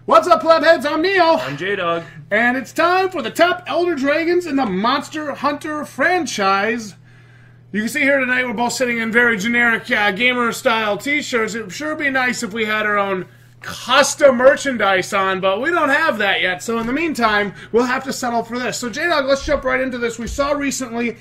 What's up, Plebheads? I'm Neo. I'm Jdog. And it's time for the top Elder Dragons in the Monster Hunter franchise. You can see here tonight we're both sitting in very generic gamer-style t-shirts. It would sure be nice if we had our own custom merchandise on, but we don't have that yet. So in the meantime, we'll have to settle for this. So Jdog, let's jump right into this. We saw recently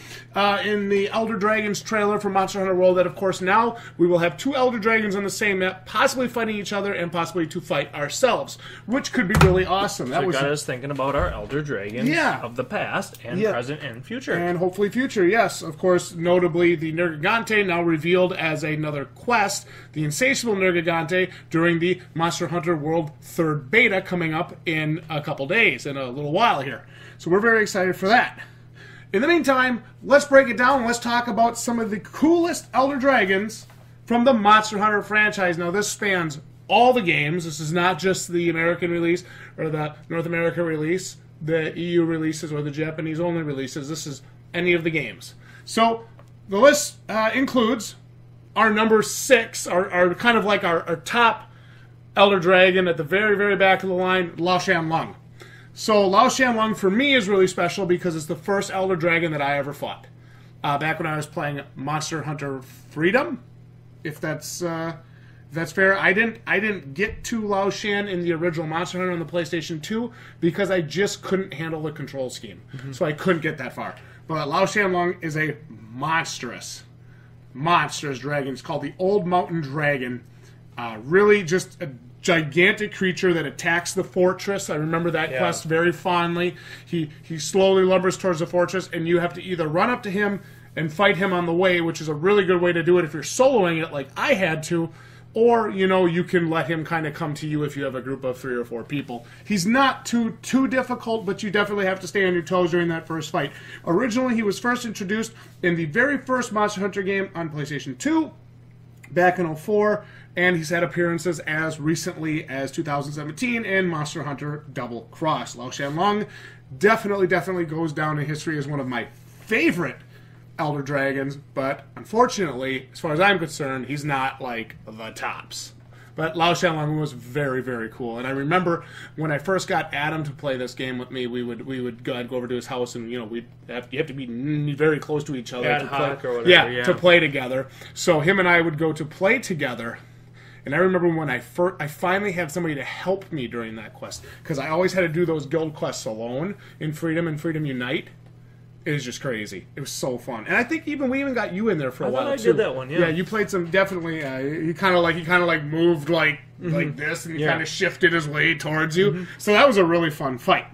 in the Elder Dragons trailer for Monster Hunter World that, of course, now we will have two Elder Dragons on the same map, possibly fighting each other and possibly to fight ourselves, which could be really awesome. That got us thinking about our Elder Dragons of the past and present and future. And hopefully future, yes. Of course, notably the Nergigante, now revealed as another quest, the Insatiable Nergigante, during the Monster Hunter World 3rd Beta coming up in a couple days, in a little while here. So we're very excited for that. In the meantime, let's break it down and let's talk about some of the coolest Elder Dragons from the Monster Hunter franchise. Now this spans all the games. This is not just the American release or the North America release, the EU releases or the Japanese only releases. This is any of the games. So the list includes our number 6, our kind of like our top Elder Dragon at the very, very back of the line, Lao Shan Lung. So Lao Shan Lung for me is really special because it's the first Elder Dragon that I ever fought. Back when I was playing Monster Hunter Freedom, if that's fair. I didn't get to Lao Shan in the original Monster Hunter on the PlayStation 2 because I just couldn't handle the control scheme. So I couldn't get that far. But Lao Shan Lung is a monstrous dragon. It's called the Old Mountain Dragon. Really just a gigantic creature that attacks the fortress. I remember that quest very fondly. He slowly lumbers towards the fortress, and you have to either run up to him and fight him on the way, which is a really good way to do it if you're soloing it like I had to, or, you know, you can let him kind of come to you if you have a group of 3 or 4 people. He's not too difficult, but you definitely have to stay on your toes during that first fight. Originally, he was first introduced in the very first Monster Hunter game on PlayStation 2, back in 2004, and he's had appearances as recently as 2017 in Monster Hunter Double Cross. Lao Shan Lung definitely goes down in history as one of my favorite Elder Dragons, but unfortunately, as far as I'm concerned, he's not like the tops. But Lao Shan Lung was very, very cool, and I remember when I first got Adam to play this game with me, we would go over to his house, and you know you have to be very close to each other to play together. So him and I would go to play together. And I remember when I finally had somebody to help me during that quest, because I always had to do those guild quests alone in Freedom and Freedom Unite. It was just crazy. It was so fun, and I think we even got you in there for a while too. I did that one. Yeah, you played some definitely. He kind of like moved like this, and he kind of shifted his way towards you. So that was a really fun fight.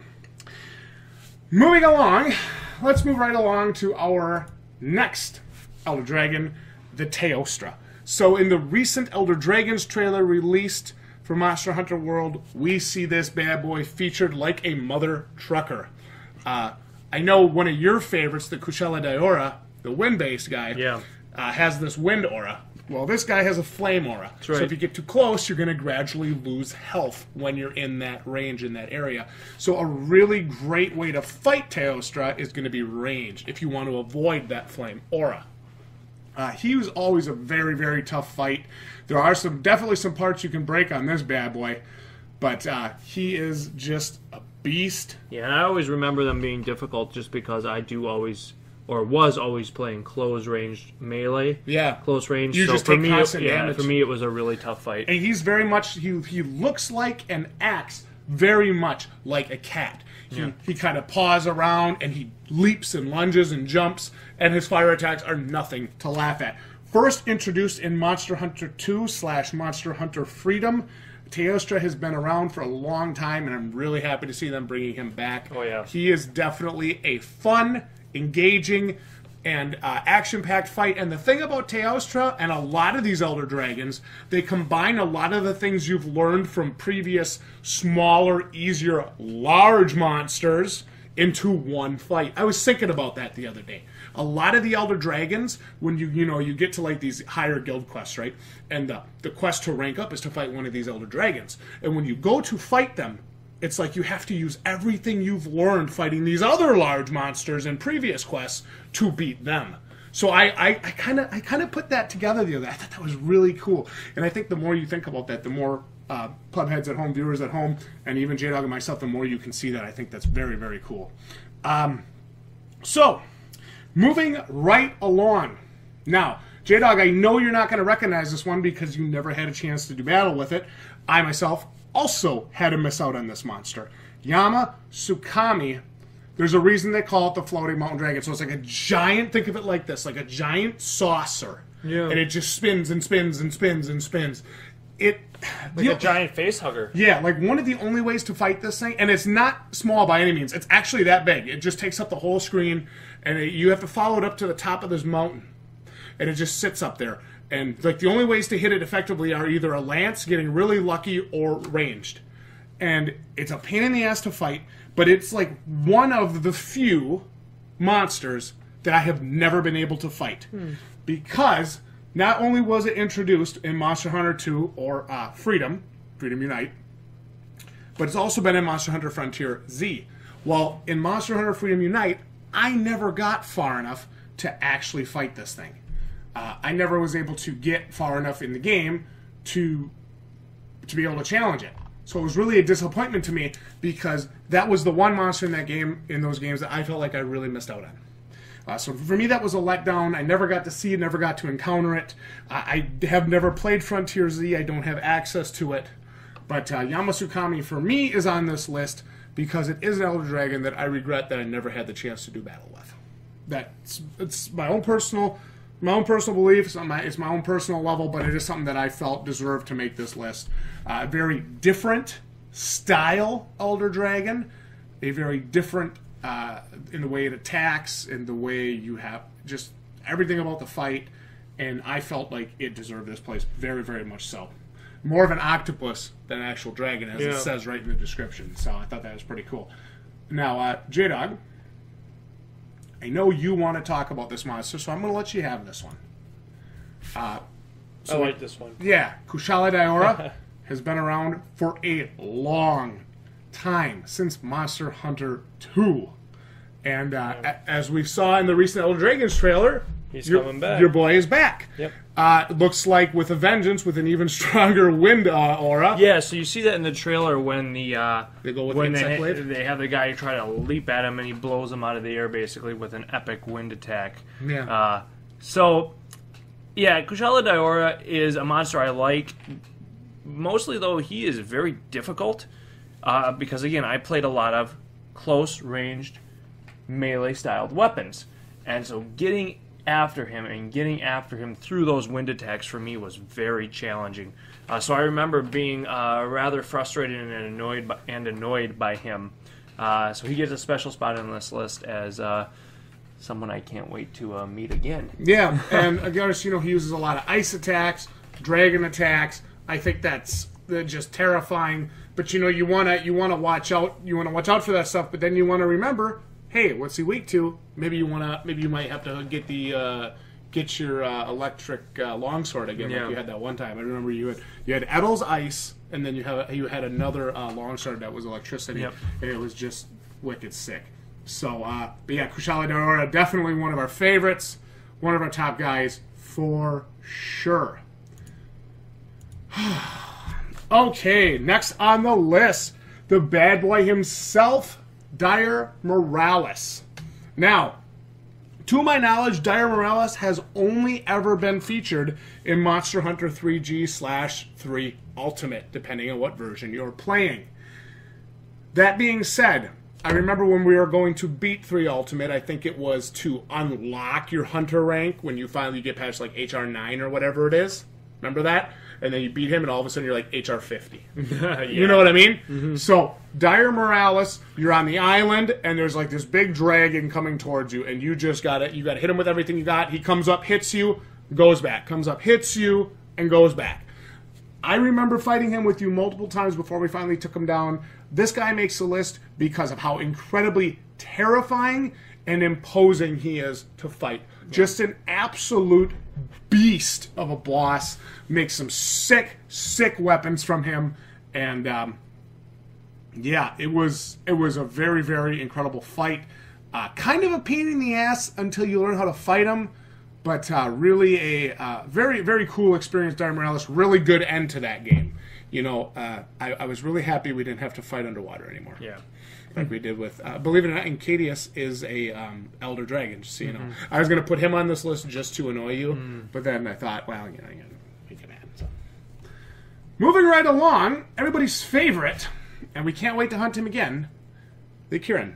Moving along, let's move right along to our next Elder Dragon, the Teostra. So in the recent Elder Dragons trailer released for Monster Hunter World, we see this bad boy featured like a mother trucker. I know one of your favorites, the Kushela Diora, the wind-based guy, has this wind aura. Well, this guy has a flame aura. That's right. So if you get too close, you're going to gradually lose health when you're in that range, in that area. So a really great way to fight Teostra is going to be range if you want to avoid that flame aura. He was always a very, very tough fight. There are definitely some parts you can break on this bad boy, but he is just a beast. Yeah, and I always remember them being difficult just because I was always playing close-range melee. Yeah. Close range. You just take constant damage. For me, it was a really tough fight. And he's very much, he looks like and acts very much like a cat. He kind of paws around, and he leaps and lunges and jumps, and his fire attacks are nothing to laugh at. First introduced in Monster Hunter 2/Monster Hunter Freedom, Teostra has been around for a long time, and I'm really happy to see them bringing him back. Oh, yeah. He is definitely a fun, engaging, and action-packed fight. And the thing about Teostra and a lot of these Elder Dragons, they combine a lot of the things you've learned from previous smaller, easier, large monsters into one fight. I was thinking about that the other day. A lot of the Elder Dragons, when you get to like these higher guild quests, right? And the quest to rank up is to fight one of these Elder Dragons. And when you go to fight them, it's like you have to use everything you've learned fighting these other large monsters in previous quests to beat them. So I kind of put that together the other day. I thought that was really cool. And I think the more you think about that, the more Plebheads at home, viewers at home, and even Jdog and myself, the more you can see that, I think that's very, very cool. So, moving right along. Now, Jdog, I know you're not going to recognize this one because you never had a chance to do battle with it. I, myself, also had to miss out on this monster. Yamasukami. There's a reason they call it the floating mountain dragon. So it's like a giant, think of it like this, like a giant saucer. Yeah. And it just spins and spins and spins and spins. Like a giant face hugger. Yeah, like one of the only ways to fight this thing, and it's not small by any means, it's actually that big. It just takes up the whole screen, and you have to follow it up to the top of this mountain. And it just sits up there. And like the only ways to hit it effectively are either a lance, getting really lucky, or ranged. And it's a pain in the ass to fight, but it's like one of the few monsters that I have never been able to fight. Because not only was it introduced in Monster Hunter 2 or Freedom Unite, but it's also been in Monster Hunter Frontier Z. Well, in Monster Hunter Freedom Unite, I never got far enough to actually fight this thing. I never was able to get far enough in the game to be able to challenge it. So it was really a disappointment to me because that was the one monster in that game, in those games, that I felt like I really missed out on. So for me, that was a letdown. I never got to see it, never got to encounter it. I have never played Frontier Z. I don't have access to it. But Yamasukami, for me, is on this list because it is an Elder Dragon that I regret that I never had the chance to do battle with. It's my own personal belief. It's my own personal level, but it is something that I felt deserved to make this list. Very different style Elder Dragon, a very different in the way it attacks, in the way you have just everything about the fight, and I felt like it deserved this place very, very much so. More of an octopus than an actual dragon, as it says right in the description. So I thought that was pretty cool. Now, Jdog, I know you want to talk about this monster, so I'm going to let you have this one. I like this one. Yeah, Kushala Daora has been around for a long time, since Monster Hunter 2. And as we saw in the recent Elder Dragons trailer, he's coming back. Your boy is back. Yep. It looks like with a vengeance, with an even stronger wind aura. Yeah, so you see that in the trailer when they go with when the blade? They have the guy try to leap at him and he blows him out of the air basically with an epic wind attack. Yeah. Kushala Daora is a monster I like. Mostly though, he is very difficult because again, I played a lot of close ranged melee styled weapons, and so getting after him through those wind attacks for me was very challenging. So I remember being rather frustrated and annoyed by him. So he gets a special spot on this list as someone I can't wait to meet again. Yeah, and again, he uses a lot of ice attacks, dragon attacks. I think that's just terrifying. But you want to watch out. You want to watch out for that stuff. But then you want to remember, hey, what's he weak to? Maybe you might have to get your electric longsword again, like you had that one time. I remember you had Edel's ice, and then you had another longsword that was electricity, and it was just wicked sick. So, but yeah, Kushala Daora, definitely one of our favorites, one of our top guys for sure. Okay, next on the list, the bad boy himself, Dyer Morales. Now, to my knowledge, Dyer Morales has only ever been featured in Monster Hunter 3G/3 Ultimate, depending on what version you're playing. That being said, I remember when we were going to beat 3 Ultimate, I think it was to unlock your Hunter rank when you finally get past like HR 9 or whatever it is. Remember that? And then you beat him, and all of a sudden you're like HR 50. You know what I mean? Mm-hmm. So, Dyer Morales, you're on the island, and there's like this big dragon coming towards you, and you gotta hit him with everything you got. He comes up, hits you, goes back. Comes up, hits you, and goes back. I remember fighting him with you multiple times before we finally took him down. This guy makes the list because of how incredibly terrifying and imposing he is to fight. Just an absolute beast of a boss. Make some sick weapons from him, and yeah, it was a very, very incredible fight. Kind of a pain in the ass until you learn how to fight him, but really a very, very cool experience. Dyer Morales, really good end to that game. I was really happy we didn't have to fight underwater anymore. Yeah. Like we did with, believe it or not, Incadius is a Elder Dragon, just so you know. I was going to put him on this list just to annoy you, but then I thought, well, we can add. So. Moving right along, everybody's favorite, and we can't wait to hunt him again, the Kirin.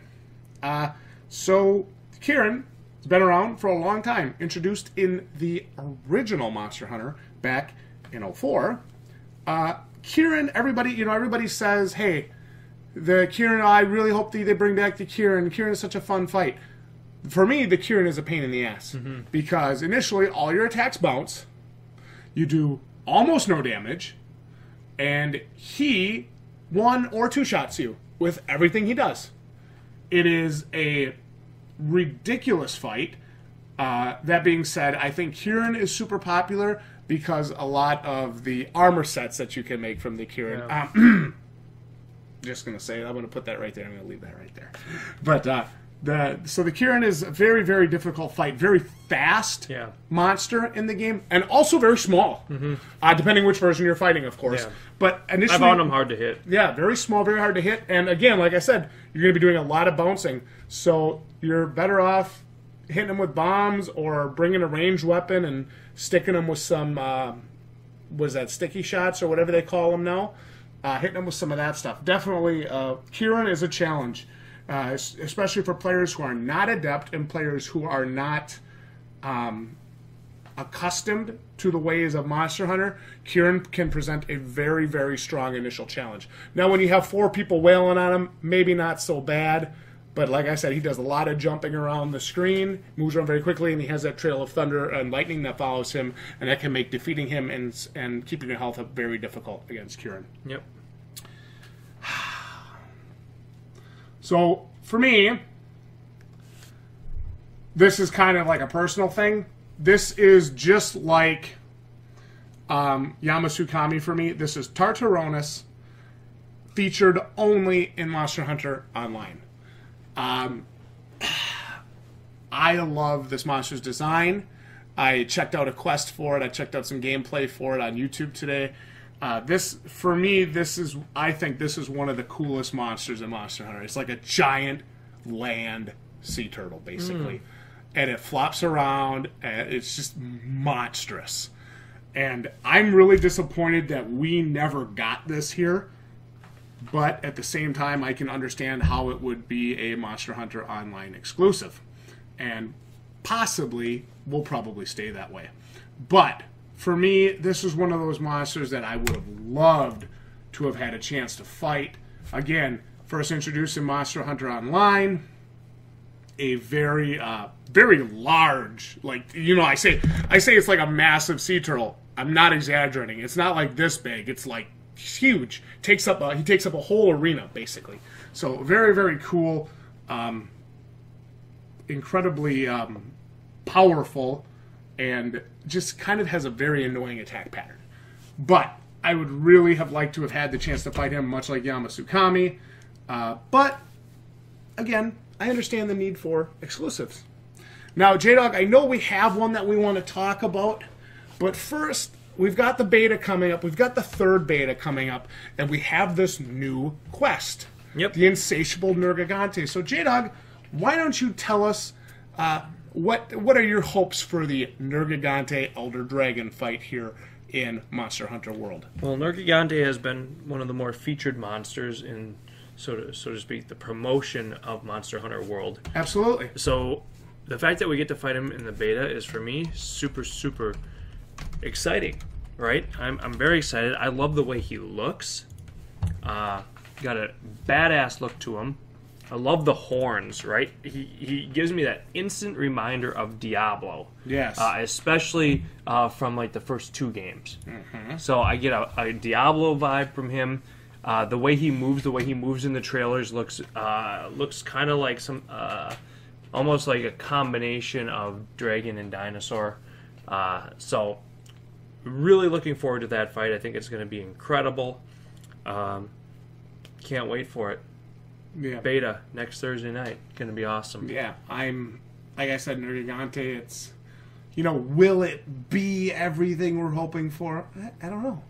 So, Kirin has been around for a long time, introduced in the original Monster Hunter back in 2004. Kirin, everybody says, hey, the Kirin, I really hope they bring back the Kirin. Kirin is such a fun fight. For me, the Kirin is a pain in the ass. Because initially, all your attacks bounce. You do almost no damage. And he 1 or 2 shots you with everything he does. It is a ridiculous fight. That being said, I think Kirin is super popular because a lot of the armor sets that you can make from the Kirin... Yeah. Just going to say, I'm going to put that right there. I'm going to leave that right there. But so the Kirin is a very, very difficult fight. Very fast monster in the game. And also very small. Depending which version you're fighting, of course. Yeah. But initially... I found him hard to hit. Yeah, very small, very hard to hit. And again, like I said, you're going to be doing a lot of bouncing. So you're better off hitting them with bombs or bringing a ranged weapon and sticking them with some... sticky shots or whatever they call them now? Hitting them with some of that stuff. Definitely, Kirin is a challenge, especially for players who are not adept and players who are not accustomed to the ways of Monster Hunter. Kirin can present a very, very strong initial challenge. Now, when you have 4 people wailing on him, maybe not so bad, but like I said, he does a lot of jumping around the screen, moves around very quickly, and he has that trail of thunder and lightning that follows him, and that can make defeating him and keeping your health up very difficult against Kirin. Yep. So, for me, this is kind of like a personal thing. This is just like Yamasukami for me. This is Tartaronus, featured only in Monster Hunter Online. I love this monster's design. I checked out a quest for it. I checked out some gameplay for it on YouTube today. For me, I think this is one of the coolest monsters in Monster Hunter. It's like a giant land sea turtle, basically. And it flops around, and it's just monstrous. And I'm really disappointed that we never got this here. But at the same time, I can understand how it would be a Monster Hunter Online exclusive. And possibly will probably stay that way. But for me, this is one of those monsters that I would have loved to have had a chance to fight. Again, first introduced in Monster Hunter Online, a very, very large, I say it's like a massive sea turtle. I'm not exaggerating. It's not like this big. It's like huge. He takes up a whole arena, basically. So very, very cool. Incredibly powerful, and just kind of has a very annoying attack pattern. But I would really have liked to have had the chance to fight him, much like Yamasukami. But again, I understand the need for exclusives. Now, Jdog, I know we have one that we want to talk about, but first, we've got the beta coming up. We've got the 3rd beta coming up, and we have this new quest. Yep. The Insatiable Nergigante. So, Jdog, why don't you tell us what are your hopes for the Nergigante Elder Dragon fight here in Monster Hunter World? Well, Nergigante has been one of the more featured monsters in, so to speak, the promotion of Monster Hunter World. Absolutely. So the fact that we get to fight him in the beta is, for me, super, super exciting, right? I'm very excited. I love the way he looks. Got a badass look to him. I love the horns, right? He gives me that instant reminder of Diablo. Yes. Especially from like the first 2 games. So I get a Diablo vibe from him. The way he moves in the trailers looks kind of like some almost like a combination of dragon and dinosaur. So really looking forward to that fight. I think it's going to be incredible. Can't wait for it. Yeah. Beta next Thursday night. Going to be awesome. Yeah, like I said, Nergigante, it's, will it be everything we're hoping for? I don't know.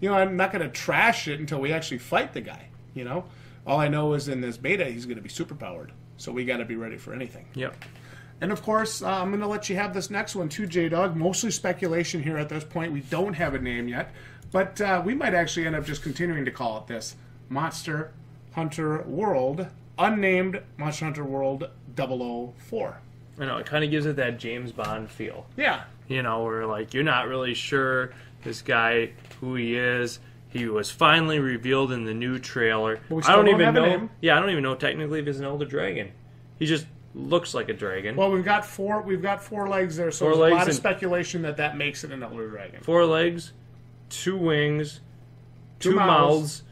I'm not going to trash it until we actually fight the guy. All I know is in this beta he's going to be super powered, so we got to be ready for anything. Yep. And of course, I'm going to let you have this next one too, Jdog. Mostly speculation here at this point. We don't have a name yet, but we might actually end up just continuing to call it this Monster Hunter World, unnamed Monster Hunter World 004. I know, it kind of gives it that James Bond feel. Yeah. Where like you're not really sure this guy who he is. He was finally revealed in the new trailer. But we still don't have a name. Yeah, I don't even know technically if he's an elder dragon. He just looks like a dragon. Well, we've got four legs there, so there's a lot of speculation that makes it an elder dragon. 4 legs, 2 wings, 2 mouths,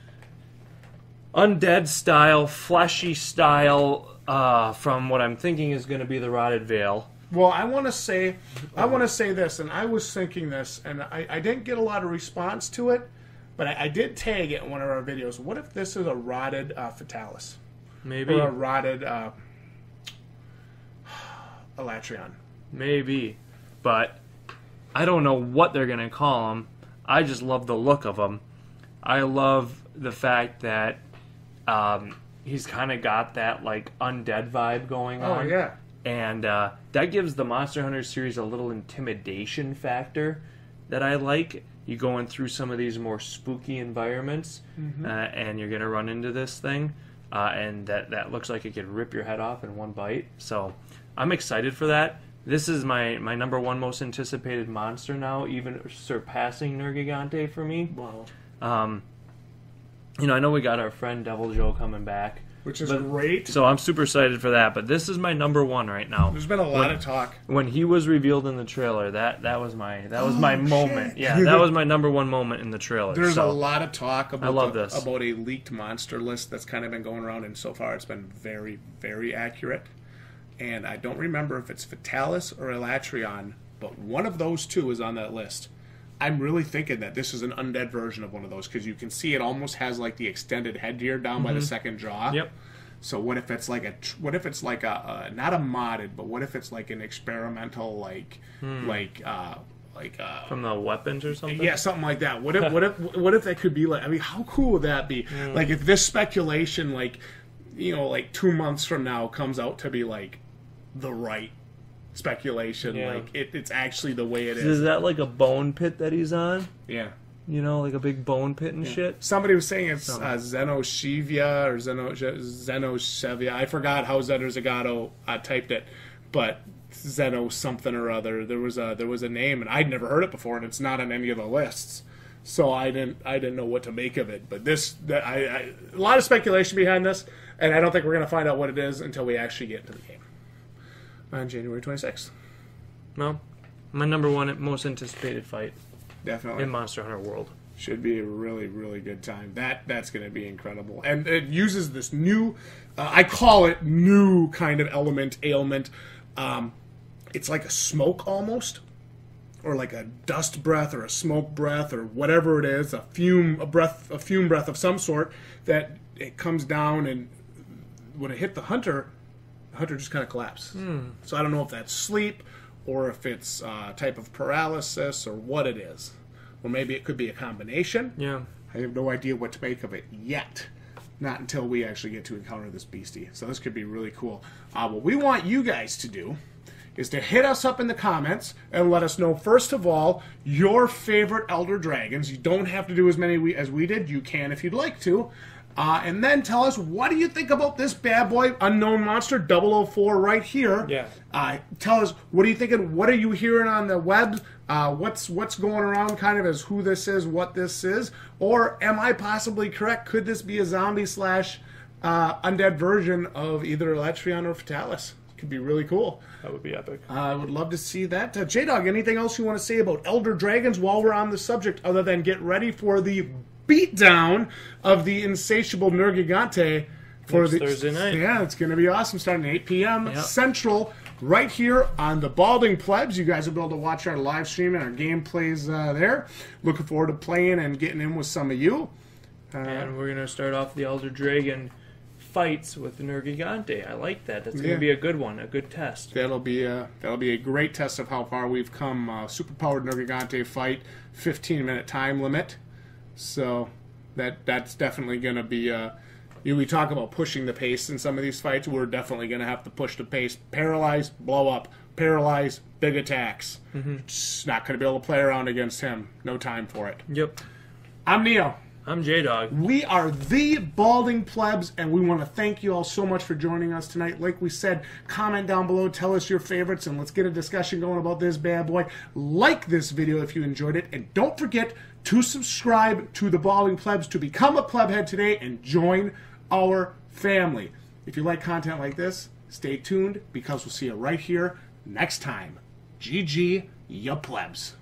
undead style, fleshy style. From what I'm thinking is going to be the Rotted Veil. Well, I want to say this, and I was thinking this, and I didn't get a lot of response to it, but I did tag it in one of our videos. What if this is a rotted Fatalis? Maybe. Or a rotted Elatrion. Maybe. But I don't know what they're going to call him. I just love the look of him. I love the fact that he's kind of got that like undead vibe going on. Oh, yeah. And that gives the Monster Hunter series a little intimidation factor that I like. You going through some of these more spooky environments, and you're going to run into this thing, and that looks like it could rip your head off in one bite. So I'm excited for that. This is my number 1 most anticipated monster now, even surpassing Nergigante for me. Wow. I know we got our friend Devil Joe coming back, which is great. So I'm super excited for that. But this is my number 1 right now. There's been a lot of talk when he was revealed in the trailer. That was my moment. Shit. Yeah, that was my number 1 moment in the trailer. There's a lot of talk about about a leaked monster list that's kind of been going around, and so far it's been very, very accurate. And I don't remember if it's Fatalis or Elatrion, but one of those two is on that list. I'm really thinking that this is an undead version of one of those, because you can see it almost has like the extended headgear down by the second jaw. Yep. So what if it's like a not a modded, but what if it's like an experimental from the weapons or something? Yeah, something like that. What if that could be like? I mean, how cool would that be? Like if this speculation, like 2 months from now, comes out to be like the right speculation, like it's actually the way it is. Is that like a bone pit that he's on? Yeah. Like a big bone pit and shit? Somebody was saying it's Xenoshivia or Xenoshevia. I forgot how Zener Zagato typed it, but Zeno something or other. There was a name, and I'd never heard it before, and it's not on any of the lists. So I didn't know what to make of it. But a lot of speculation behind this, and I don't think we're going to find out what it is until we actually get into the game on January 26th. Well, my number 1 most anticipated fight. Definitely. In Monster Hunter World. Should be a really, really good time. That's going to be incredible. And it uses this new, I call it new kind of ailment. It's like a smoke almost, or like a dust breath or a smoke breath or whatever it is, a fume breath of some sort, that it comes down, and when it hit the hunter just kind of collapses. So I don't know if that's sleep, or if it's a type of paralysis, or what it is. Or maybe it could be a combination. Yeah. I have no idea what to make of it yet. Not until we actually get to encounter this beastie. So this could be really cool. What we want you guys to do is to hit us up in the comments and let us know, first of all, your favorite Elder Dragons. You don't have to do as many as we did. You can if you'd like to. And then tell us, what do you think about this bad boy, Unknown Monster 004 right here? Yeah. Tell us, what are you thinking? What are you hearing on the web? What's going around kind of as who this is, what this is? Or am I possibly correct? Could this be a zombie / undead version of either Elatrion or Fatalis? Could be really cool. That would be epic. I would love to see that. Jdog, anything else you want to say about Elder Dragons while we're on the subject, other than get ready for the beatdown of the insatiable Nergigante for Next Thursday night? Yeah, it's going to be awesome, starting at 8 p.m. Central, right here on the Balding Plebs. You guys will be able to watch our live stream and our gameplays there. Looking forward to playing and getting in with some of you. And we're going to start off the Elder Dragon fights with the Nergigante. I like that. That's going to be a good one, a good test. That'll be a great test of how far we've come. Superpowered Nergigante fight, 15-minute time limit. So that's definitely going to be. We talk about pushing the pace in some of these fights. We're definitely going to have to push the pace. Paralyze, blow up. Paralyze, big attacks. It's not going to be able to play around against him. No time for it. Yep. I'm Neo. I'm Jdog. We are the Balding Plebs, and we want to thank you all so much for joining us tonight. Like we said, comment down below, tell us your favorites, and let's get a discussion going about this bad boy. Like this video if you enjoyed it, and don't forget to subscribe to the Balding Plebs to become a plebhead today and join our family. If you like content like this, stay tuned, because we'll see you right here next time. GG, ya plebs.